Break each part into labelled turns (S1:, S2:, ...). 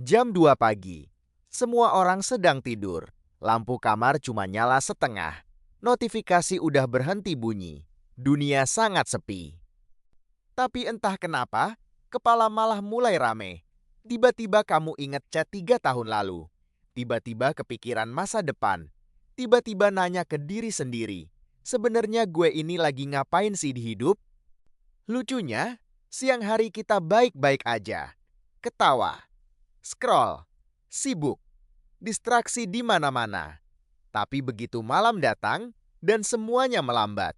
S1: Jam 2 pagi. Semua orang sedang tidur. Lampu kamar cuma nyala setengah. Notifikasi udah berhenti bunyi. Dunia sangat sepi. Tapi entah kenapa, kepala malah mulai rame. Tiba-tiba kamu ingat chat 3 tahun lalu. Tiba-tiba kepikiran masa depan. Tiba-tiba nanya ke diri sendiri. Sebenarnya gue ini lagi ngapain sih di hidup? Lucunya, siang hari kita baik-baik aja. Ketawa, scroll, sibuk, distraksi di mana-mana. Tapi begitu malam datang dan semuanya melambat.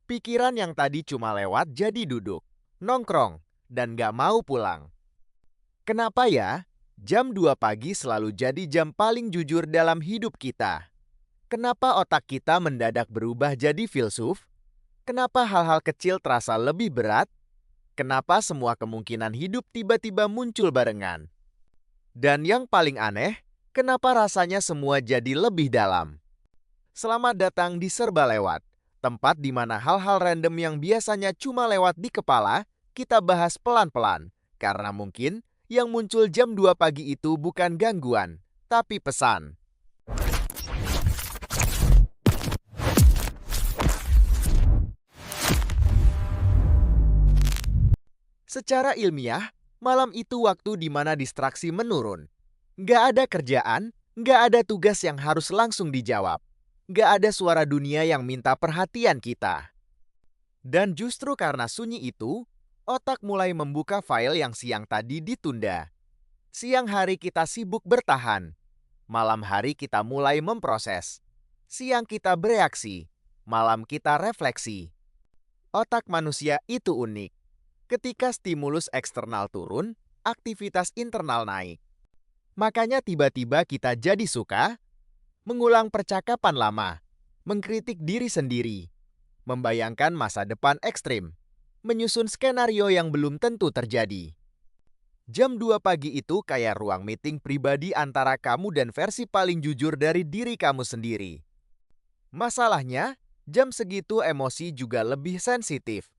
S1: Pikiran yang tadi cuma lewat jadi duduk, nongkrong, dan gak mau pulang. Kenapa ya? Jam 2 pagi selalu jadi jam paling jujur dalam hidup kita. Kenapa otak kita mendadak berubah jadi filsuf? Kenapa hal-hal kecil terasa lebih berat? Kenapa semua kemungkinan hidup tiba-tiba muncul barengan? Dan yang paling aneh, kenapa rasanya semua jadi lebih dalam? Selamat datang di Serba Lewat, tempat di mana hal-hal random yang biasanya cuma lewat di kepala, kita bahas pelan-pelan. Karena mungkin yang muncul jam 2 pagi itu bukan gangguan, tapi pesan. Secara ilmiah, malam itu waktu di mana distraksi menurun. Nggak ada kerjaan, nggak ada tugas yang harus langsung dijawab. Nggak ada suara dunia yang minta perhatian kita. Dan justru karena sunyi itu, otak mulai membuka file yang siang tadi ditunda. Siang hari kita sibuk bertahan. Malam hari kita mulai memproses. Siang kita bereaksi. Malam kita refleksi. Otak manusia itu unik. Ketika stimulus eksternal turun, aktivitas internal naik. Makanya tiba-tiba kita jadi suka mengulang percakapan lama, mengkritik diri sendiri, membayangkan masa depan ekstrim, menyusun skenario yang belum tentu terjadi. Jam 2 pagi itu kayak ruang meeting pribadi antara kamu dan versi paling jujur dari diri kamu sendiri. Masalahnya, jam segitu emosi juga lebih sensitif.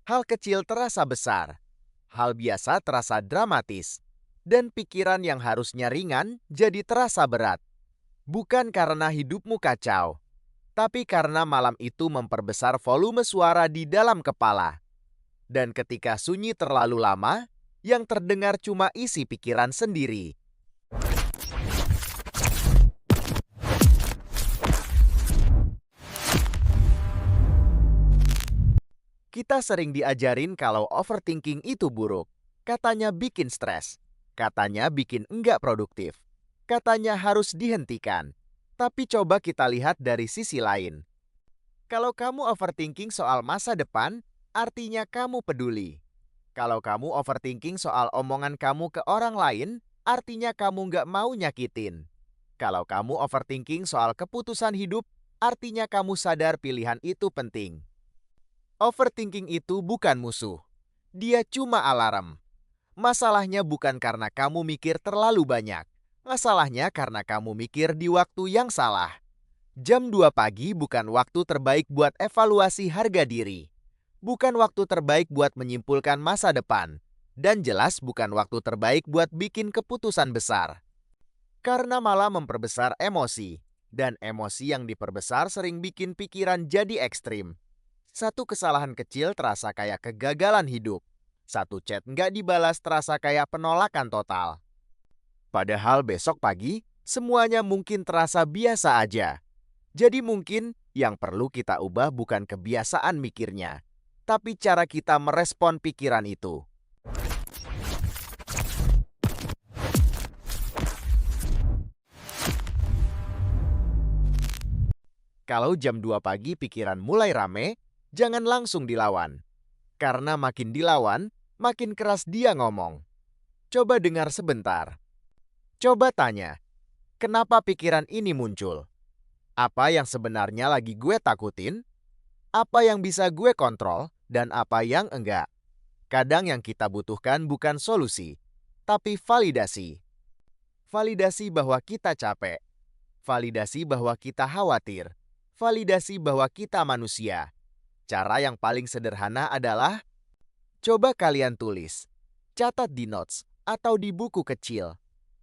S1: Hal kecil terasa besar, hal biasa terasa dramatis, dan pikiran yang harusnya ringan jadi terasa berat. Bukan karena hidupmu kacau, tapi karena malam itu memperbesar volume suara di dalam kepala. Dan ketika sunyi terlalu lama, yang terdengar cuma isi pikiran sendiri. Kita sering diajarin kalau overthinking itu buruk. Katanya bikin stres. Katanya bikin enggak produktif. Katanya harus dihentikan. Tapi coba kita lihat dari sisi lain. Kalau kamu overthinking soal masa depan, artinya kamu peduli. Kalau kamu overthinking soal omongan kamu ke orang lain, artinya kamu nggak mau nyakitin. Kalau kamu overthinking soal keputusan hidup, artinya kamu sadar pilihan itu penting. Overthinking itu bukan musuh. Dia cuma alarm. Masalahnya bukan karena kamu mikir terlalu banyak. Masalahnya karena kamu mikir di waktu yang salah. Jam 2 pagi bukan waktu terbaik buat evaluasi harga diri. Bukan waktu terbaik buat menyimpulkan masa depan. Dan jelas bukan waktu terbaik buat bikin keputusan besar. Karena malah memperbesar emosi. Dan emosi yang diperbesar sering bikin pikiran jadi ekstrim. Satu kesalahan kecil terasa kayak kegagalan hidup. Satu chat nggak dibalas terasa kayak penolakan total. Padahal besok pagi, semuanya mungkin terasa biasa aja. Jadi mungkin yang perlu kita ubah bukan kebiasaan mikirnya, tapi cara kita merespon pikiran itu. Kalau jam 2 pagi pikiran mulai rame, jangan langsung dilawan. Karena makin dilawan, makin keras dia ngomong. Coba dengar sebentar. Coba tanya, kenapa pikiran ini muncul? Apa yang sebenarnya lagi gue takutin? Apa yang bisa gue kontrol dan apa yang enggak? Kadang yang kita butuhkan bukan solusi, tapi validasi. Validasi bahwa kita capek. Validasi bahwa kita khawatir. Validasi bahwa kita manusia. Cara yang paling sederhana adalah coba kalian tulis, catat di notes atau di buku kecil.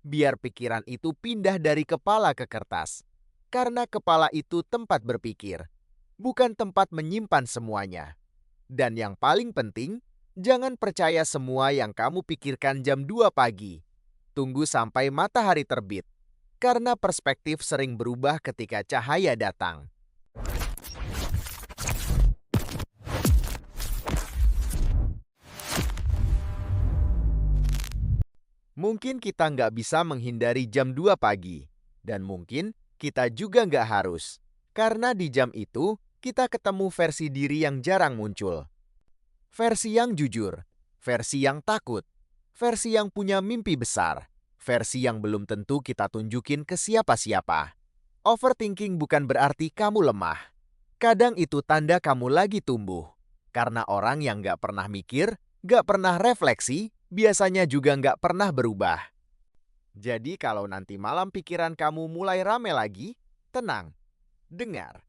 S1: Biar pikiran itu pindah dari kepala ke kertas. Karena kepala itu tempat berpikir, bukan tempat menyimpan semuanya. Dan yang paling penting, jangan percaya semua yang kamu pikirkan jam 2 pagi. Tunggu sampai matahari terbit. Karena perspektif sering berubah ketika cahaya datang. Mungkin kita nggak bisa menghindari jam 2 pagi. Dan mungkin kita juga nggak harus. Karena di jam itu, kita ketemu versi diri yang jarang muncul. Versi yang jujur, versi yang takut, versi yang punya mimpi besar, versi yang belum tentu kita tunjukin ke siapa-siapa. Overthinking bukan berarti kamu lemah. Kadang itu tanda kamu lagi tumbuh. Karena orang yang nggak pernah mikir, nggak pernah refleksi, biasanya juga nggak pernah berubah. Jadi kalau nanti malam pikiran kamu mulai rame lagi, tenang, dengar,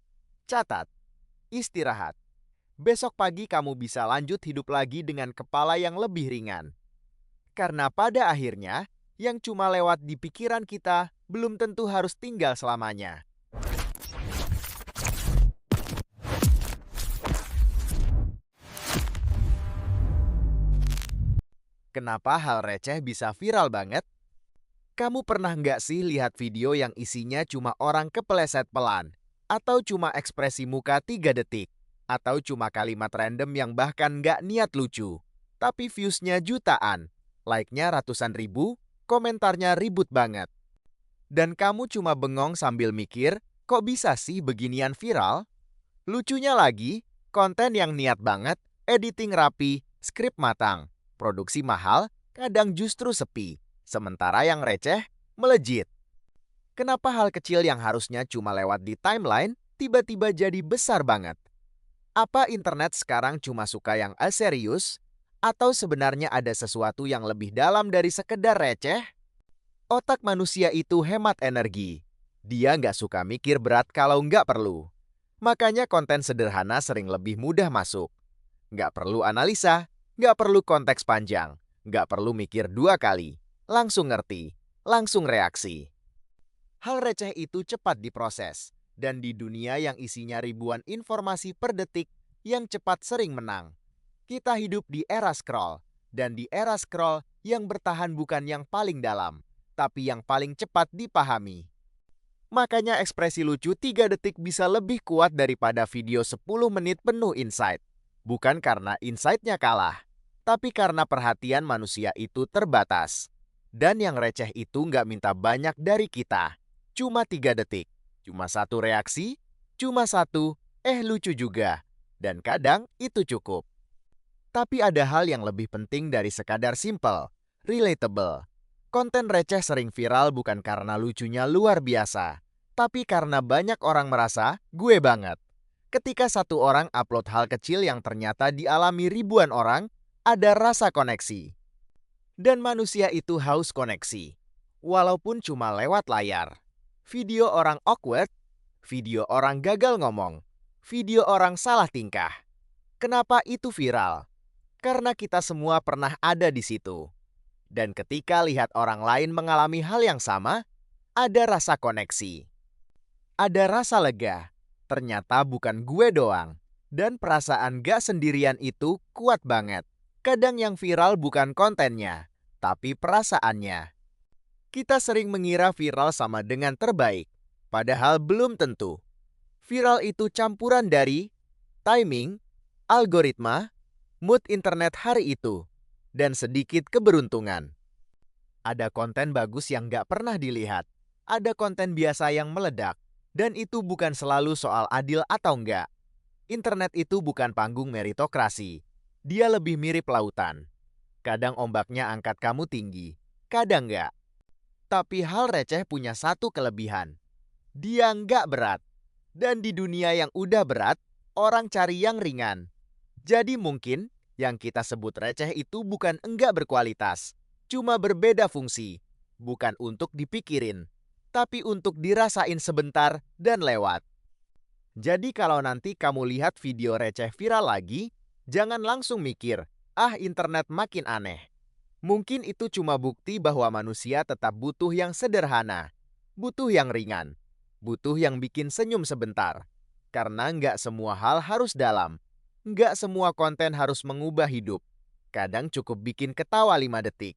S1: catat, istirahat. Besok pagi kamu bisa lanjut hidup lagi dengan kepala yang lebih ringan. Karena pada akhirnya, yang cuma lewat di pikiran kita belum tentu harus tinggal selamanya. Kenapa hal receh bisa viral banget? Kamu pernah nggak sih lihat video yang isinya cuma orang kepeleset pelan? Atau cuma ekspresi muka 3 detik? Atau cuma kalimat random yang bahkan nggak niat lucu? Tapi views-nya jutaan, like-nya ratusan ribu, komentarnya ribut banget. Dan kamu cuma bengong sambil mikir, kok bisa sih beginian viral? Lucunya lagi, konten yang niat banget, editing rapi, skrip matang, produksi mahal, kadang justru sepi. Sementara yang receh, melejit. Kenapa hal kecil yang harusnya cuma lewat di timeline, tiba-tiba jadi besar banget? Apa internet sekarang cuma suka yang serius? Atau sebenarnya ada sesuatu yang lebih dalam dari sekedar receh? Otak manusia itu hemat energi. Dia nggak suka mikir berat kalau nggak perlu. Makanya konten sederhana sering lebih mudah masuk. Nggak perlu analisa, nggak perlu konteks panjang, nggak perlu mikir 2 kali. Langsung ngerti, langsung reaksi. Hal receh itu cepat diproses. Dan di dunia yang isinya ribuan informasi per detik, yang cepat sering menang. Kita hidup di era scroll. Dan di era scroll, yang bertahan bukan yang paling dalam, tapi yang paling cepat dipahami. Makanya ekspresi lucu 3 detik bisa lebih kuat daripada video 10 menit penuh insight. Bukan karena insight-nya kalah, tapi karena perhatian manusia itu terbatas. Dan yang receh itu nggak minta banyak dari kita. Cuma 3 detik, cuma 1 reaksi, cuma 1, lucu juga. Dan kadang itu cukup. Tapi ada hal yang lebih penting dari sekadar simple, relatable. Konten receh sering viral bukan karena lucunya luar biasa, tapi karena banyak orang merasa, gue banget. Ketika satu orang upload hal kecil yang ternyata dialami ribuan orang, ada rasa koneksi. Dan manusia itu haus koneksi. Walaupun cuma lewat layar. Video orang awkward, video orang gagal ngomong, video orang salah tingkah. Kenapa itu viral? Karena kita semua pernah ada di situ. Dan ketika lihat orang lain mengalami hal yang sama, ada rasa koneksi. Ada rasa lega. Ternyata bukan gue doang. Dan perasaan gak sendirian itu kuat banget. Kadang yang viral bukan kontennya, tapi perasaannya. Kita sering mengira viral sama dengan terbaik. Padahal belum tentu. Viral itu campuran dari timing, algoritma, mood internet hari itu, dan sedikit keberuntungan. Ada konten bagus yang gak pernah dilihat. Ada konten biasa yang meledak. Dan itu bukan selalu soal adil atau enggak. Internet itu bukan panggung meritokrasi. Dia lebih mirip lautan. Kadang ombaknya angkat kamu tinggi, kadang enggak. Tapi hal receh punya satu kelebihan. Dia enggak berat. Dan di dunia yang udah berat, orang cari yang ringan. Jadi mungkin yang kita sebut receh itu bukan enggak berkualitas. Cuma berbeda fungsi. Bukan untuk dipikirin, tapi untuk dirasain sebentar dan lewat. Jadi kalau nanti kamu lihat video receh viral lagi, jangan langsung mikir, internet makin aneh. Mungkin itu cuma bukti bahwa manusia tetap butuh yang sederhana, butuh yang ringan, butuh yang bikin senyum sebentar. Karena nggak semua hal harus dalam, nggak semua konten harus mengubah hidup. Kadang cukup bikin ketawa 5 detik.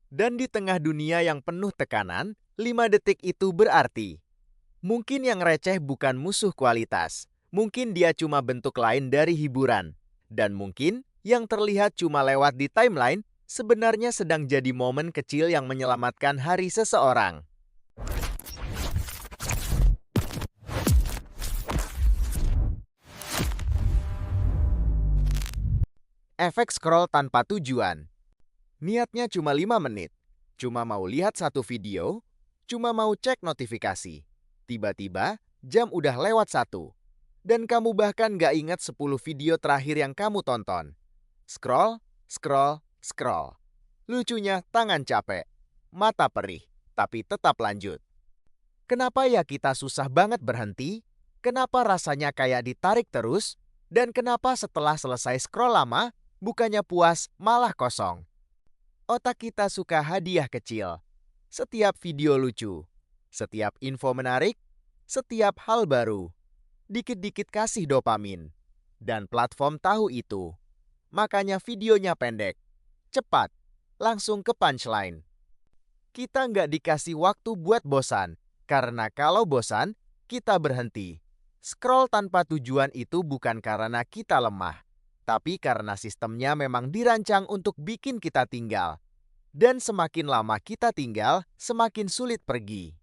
S1: Dan di tengah dunia yang penuh tekanan, 5 detik itu berarti. Mungkin yang receh bukan musuh kualitas, mungkin dia cuma bentuk lain dari hiburan. Dan mungkin yang terlihat cuma lewat di timeline, sebenarnya sedang jadi momen kecil yang menyelamatkan hari seseorang. Efek scroll tanpa tujuan. Niatnya cuma 5 menit. Cuma mau lihat satu video, cuma mau cek notifikasi. Tiba-tiba, jam udah lewat 1. Dan kamu bahkan gak ingat 10 video terakhir yang kamu tonton. Scroll, scroll, scroll. Lucunya tangan capek, mata perih, tapi tetap lanjut. Kenapa ya kita susah banget berhenti? Kenapa rasanya kayak ditarik terus? Dan kenapa setelah selesai scroll lama, bukannya puas malah kosong? Otak kita suka hadiah kecil. Setiap video lucu, setiap info menarik, setiap hal baru. Dikit-dikit kasih dopamin. Dan platform tahu itu. Makanya videonya pendek, cepat, langsung ke punchline. Kita nggak dikasih waktu buat bosan. Karena kalau bosan, kita berhenti. Scroll tanpa tujuan itu bukan karena kita lemah. Tapi karena sistemnya memang dirancang untuk bikin kita tinggal. Dan semakin lama kita tinggal, semakin sulit pergi.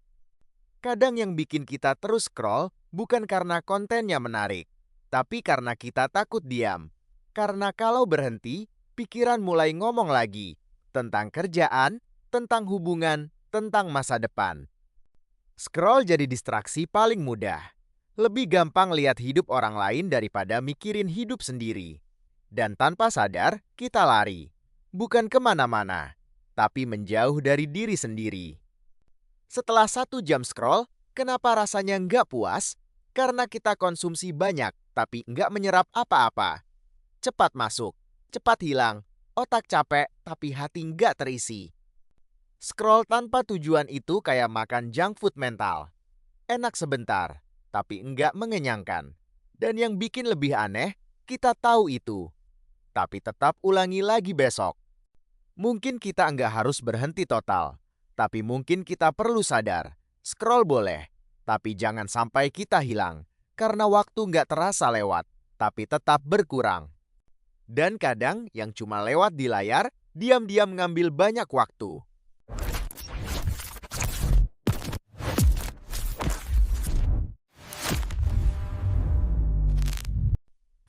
S1: Kadang yang bikin kita terus scroll bukan karena kontennya menarik, tapi karena kita takut diam. Karena kalau berhenti, pikiran mulai ngomong lagi tentang kerjaan, tentang hubungan, tentang masa depan. Scroll jadi distraksi paling mudah. Lebih gampang lihat hidup orang lain daripada mikirin hidup sendiri. Dan tanpa sadar, kita lari. Bukan kemana-mana, tapi menjauh dari diri sendiri. Setelah 1 jam scroll, kenapa rasanya nggak puas? Karena kita konsumsi banyak, tapi nggak menyerap apa-apa. Cepat masuk, cepat hilang, otak capek, tapi hati nggak terisi. Scroll tanpa tujuan itu kayak makan junk food mental. Enak sebentar, tapi nggak mengenyangkan. Dan yang bikin lebih aneh, kita tahu itu. Tapi tetap ulangi lagi besok. Mungkin kita nggak harus berhenti total, tapi mungkin kita perlu sadar. Scroll boleh, tapi jangan sampai kita hilang. Karena waktu nggak terasa lewat, tapi tetap berkurang. Dan kadang yang cuma lewat di layar, diam-diam ngambil banyak waktu.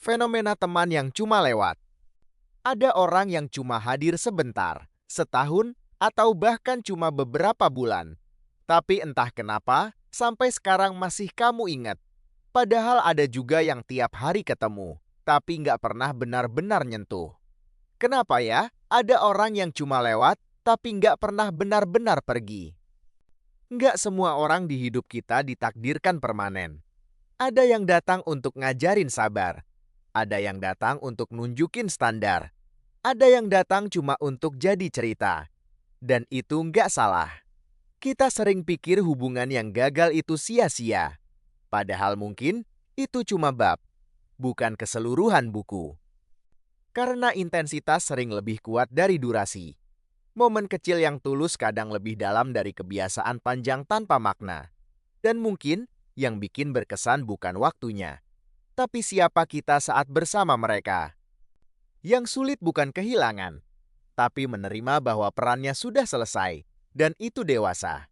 S1: Fenomena teman yang cuma lewat. Ada orang yang cuma hadir sebentar, setahun, atau bahkan cuma beberapa bulan. Tapi entah kenapa, sampai sekarang masih kamu ingat. Padahal ada juga yang tiap hari ketemu, tapi nggak pernah benar-benar nyentuh. Kenapa ya? Ada orang yang cuma lewat, tapi nggak pernah benar-benar pergi. Nggak semua orang di hidup kita ditakdirkan permanen. Ada yang datang untuk ngajarin sabar. Ada yang datang untuk nunjukin standar. Ada yang datang cuma untuk jadi cerita. Dan itu nggak salah. Kita sering pikir hubungan yang gagal itu sia-sia. Padahal mungkin itu cuma bab, bukan keseluruhan buku. Karena intensitas sering lebih kuat dari durasi. Momen kecil yang tulus kadang lebih dalam dari kebiasaan panjang tanpa makna. Dan mungkin yang bikin berkesan bukan waktunya, tapi siapa kita saat bersama mereka. Yang sulit bukan kehilangan, tapi menerima bahwa perannya sudah selesai, dan itu dewasa.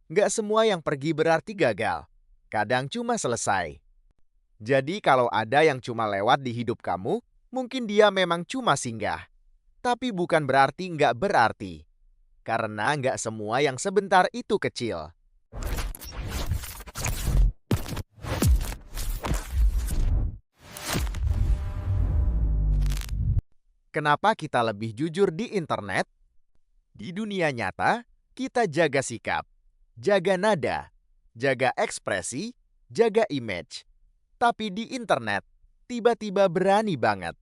S1: Nggak semua yang pergi berarti gagal, kadang cuma selesai. Jadi kalau ada yang cuma lewat di hidup kamu, mungkin dia memang cuma singgah. Tapi bukan berarti nggak berarti. Karena nggak semua yang sebentar itu kecil. Kenapa kita lebih jujur di internet? Di dunia nyata, kita jaga sikap, jaga nada, jaga ekspresi, jaga image. Tapi di internet, tiba-tiba berani banget.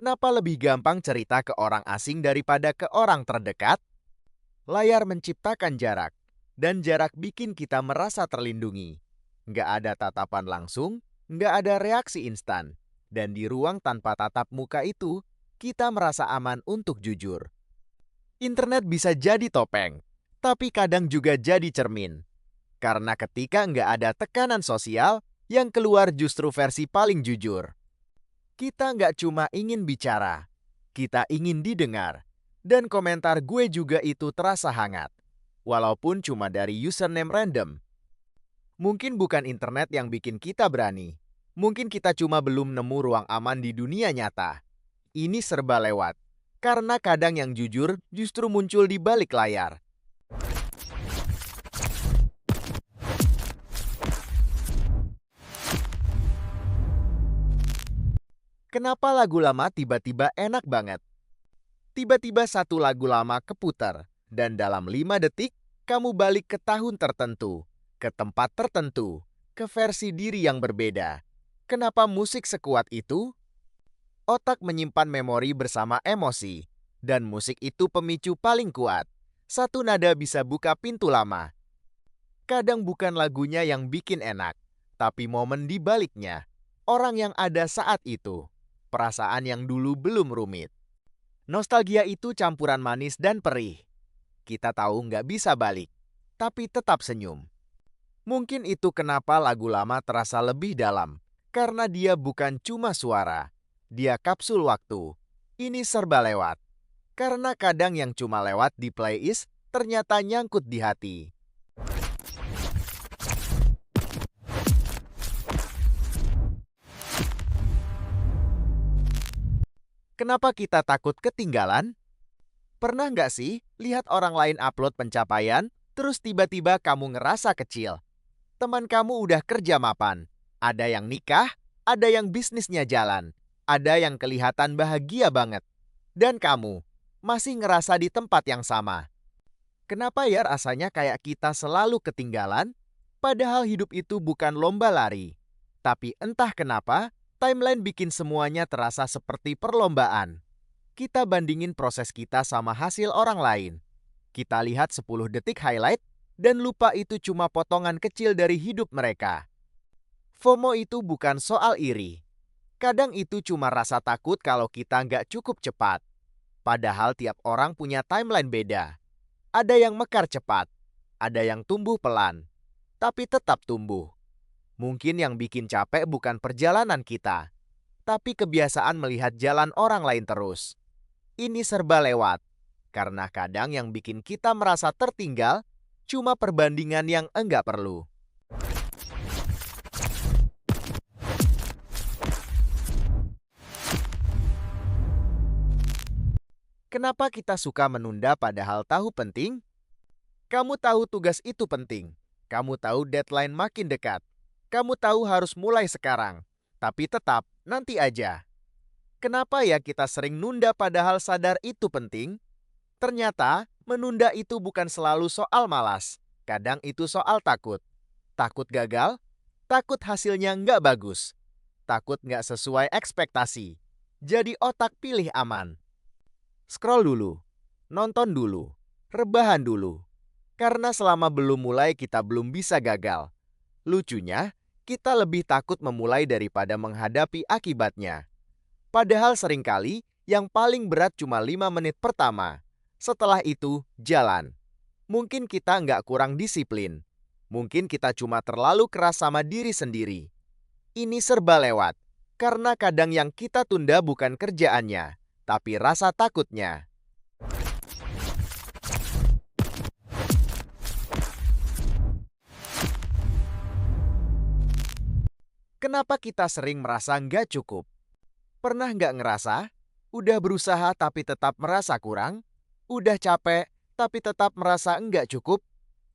S1: Kenapa lebih gampang cerita ke orang asing daripada ke orang terdekat? Layar menciptakan jarak, dan jarak bikin kita merasa terlindungi. Nggak ada tatapan langsung, nggak ada reaksi instan. Dan di ruang tanpa tatap muka itu, kita merasa aman untuk jujur. Internet bisa jadi topeng, tapi kadang juga jadi cermin. Karena ketika nggak ada tekanan sosial, yang keluar justru versi paling jujur. Kita nggak cuma ingin bicara, kita ingin didengar. Dan komentar gue juga itu terasa hangat. Walaupun cuma dari username random. Mungkin bukan internet yang bikin kita berani. Mungkin kita cuma belum nemu ruang aman di dunia nyata. Ini serba lewat. Karena kadang yang jujur justru muncul di balik layar. Kenapa lagu lama tiba-tiba enak banget? Tiba-tiba satu lagu lama keputar, dan dalam 5 detik, kamu balik ke tahun tertentu, ke tempat tertentu, ke versi diri yang berbeda. Kenapa musik sekuat itu? Otak menyimpan memori bersama emosi, dan musik itu pemicu paling kuat. Satu nada bisa buka pintu lama. Kadang bukan lagunya yang bikin enak, tapi momen di baliknya. Orang yang ada saat itu. Perasaan yang dulu belum rumit. Nostalgia itu campuran manis dan perih. Kita tahu nggak bisa balik, tapi tetap senyum. Mungkin itu kenapa lagu lama terasa lebih dalam, karena dia bukan cuma suara, dia kapsul waktu. Ini serba lewat, karena kadang yang cuma lewat di playlist ternyata nyangkut di hati. Kenapa kita takut ketinggalan? Pernah nggak sih lihat orang lain upload pencapaian, terus tiba-tiba kamu ngerasa kecil? Teman kamu udah kerja mapan, ada yang nikah, ada yang bisnisnya jalan, ada yang kelihatan bahagia banget. Dan kamu masih ngerasa di tempat yang sama. Kenapa ya rasanya kayak kita selalu ketinggalan? Padahal hidup itu bukan lomba lari. Tapi entah kenapa, timeline bikin semuanya terasa seperti perlombaan. Kita bandingin proses kita sama hasil orang lain. Kita lihat 10 detik highlight dan lupa itu cuma potongan kecil dari hidup mereka. FOMO itu bukan soal iri. Kadang itu cuma rasa takut kalau kita nggak cukup cepat. Padahal tiap orang punya timeline beda. Ada yang mekar cepat, ada yang tumbuh pelan, tapi tetap tumbuh. Mungkin yang bikin capek bukan perjalanan kita, tapi kebiasaan melihat jalan orang lain terus. Ini serba lewat, karena kadang yang bikin kita merasa tertinggal cuma perbandingan yang enggak perlu. Kenapa kita suka menunda padahal tahu penting? Kamu tahu tugas itu penting. Kamu tahu deadline makin dekat. Kamu tahu harus mulai sekarang, tapi tetap nanti aja. Kenapa ya kita sering nunda padahal sadar itu penting? Ternyata menunda itu bukan selalu soal malas. Kadang itu soal takut. Takut gagal, takut hasilnya nggak bagus, takut nggak sesuai ekspektasi. Jadi otak pilih aman. Scroll dulu, nonton dulu, rebahan dulu. Karena selama belum mulai kita belum bisa gagal. Lucunya, kita lebih takut memulai daripada menghadapi akibatnya. Padahal seringkali yang paling berat cuma 5 menit pertama. Setelah itu, jalan. Mungkin kita nggak kurang disiplin. Mungkin kita cuma terlalu keras sama diri sendiri. Ini serba lewat. Karena kadang yang kita tunda bukan kerjaannya, tapi rasa takutnya. Kenapa kita sering merasa nggak cukup? Pernah nggak ngerasa? Udah berusaha tapi tetap merasa kurang? Udah capek tapi tetap merasa nggak cukup?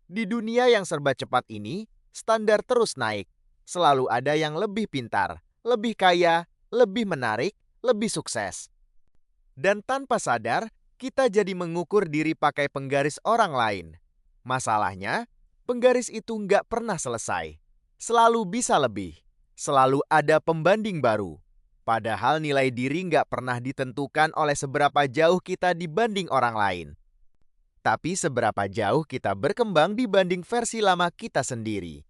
S1: Di dunia yang serba cepat ini, standar terus naik. Selalu ada yang lebih pintar, lebih kaya, lebih menarik, lebih sukses. Dan tanpa sadar, kita jadi mengukur diri pakai penggaris orang lain. Masalahnya, penggaris itu nggak pernah selesai. Selalu bisa lebih. Selalu ada pembanding baru. Padahal nilai diri nggak pernah ditentukan oleh seberapa jauh kita dibanding orang lain. Tapi seberapa jauh kita berkembang dibanding versi lama kita sendiri.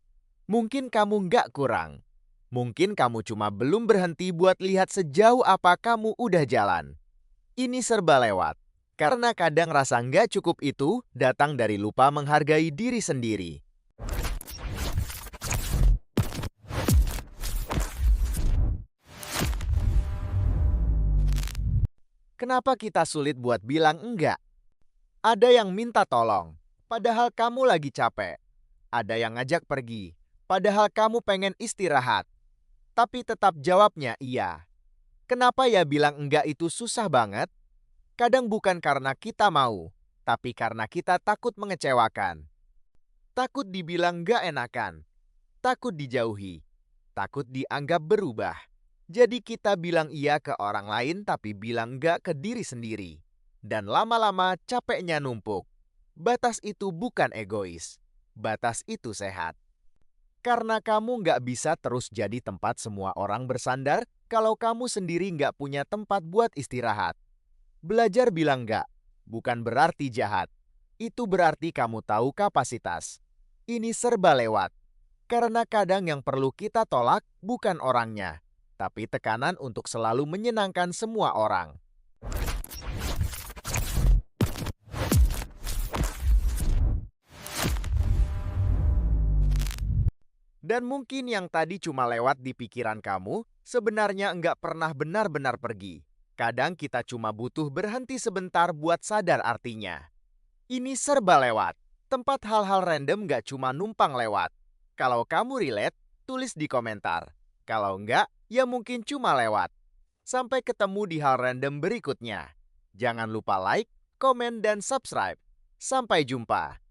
S1: Mungkin kamu nggak kurang. Mungkin kamu cuma belum berhenti buat lihat sejauh apa kamu udah jalan. Ini serba lewat. Karena kadang rasa nggak cukup itu datang dari lupa menghargai diri sendiri. Kenapa kita sulit buat bilang enggak? Ada yang minta tolong, padahal kamu lagi capek. Ada yang ngajak pergi, padahal kamu pengen istirahat. Tapi tetap jawabnya iya. Kenapa ya bilang enggak itu susah banget? Kadang bukan karena kita mau, tapi karena kita takut mengecewakan. Takut dibilang enggak enakan, takut dijauhi, takut dianggap berubah. Jadi kita bilang iya ke orang lain tapi bilang enggak ke diri sendiri. Dan lama-lama capeknya numpuk. Batas itu bukan egois. Batas itu sehat. Karena kamu nggak bisa terus jadi tempat semua orang bersandar kalau kamu sendiri nggak punya tempat buat istirahat. Belajar bilang nggak, bukan berarti jahat. Itu berarti kamu tahu kapasitas. Ini serba lewat. Karena kadang yang perlu kita tolak bukan orangnya, tapi tekanan untuk selalu menyenangkan semua orang. Dan mungkin yang tadi cuma lewat di pikiran kamu, sebenarnya enggak pernah benar-benar pergi. Kadang kita cuma butuh berhenti sebentar buat sadar artinya. Ini serba lewat. Tempat hal-hal random enggak cuma numpang lewat. Kalau kamu relate, tulis di komentar. Kalau enggak, ya mungkin cuma lewat. Sampai ketemu di hal random berikutnya. Jangan lupa like, komen, dan subscribe. Sampai jumpa.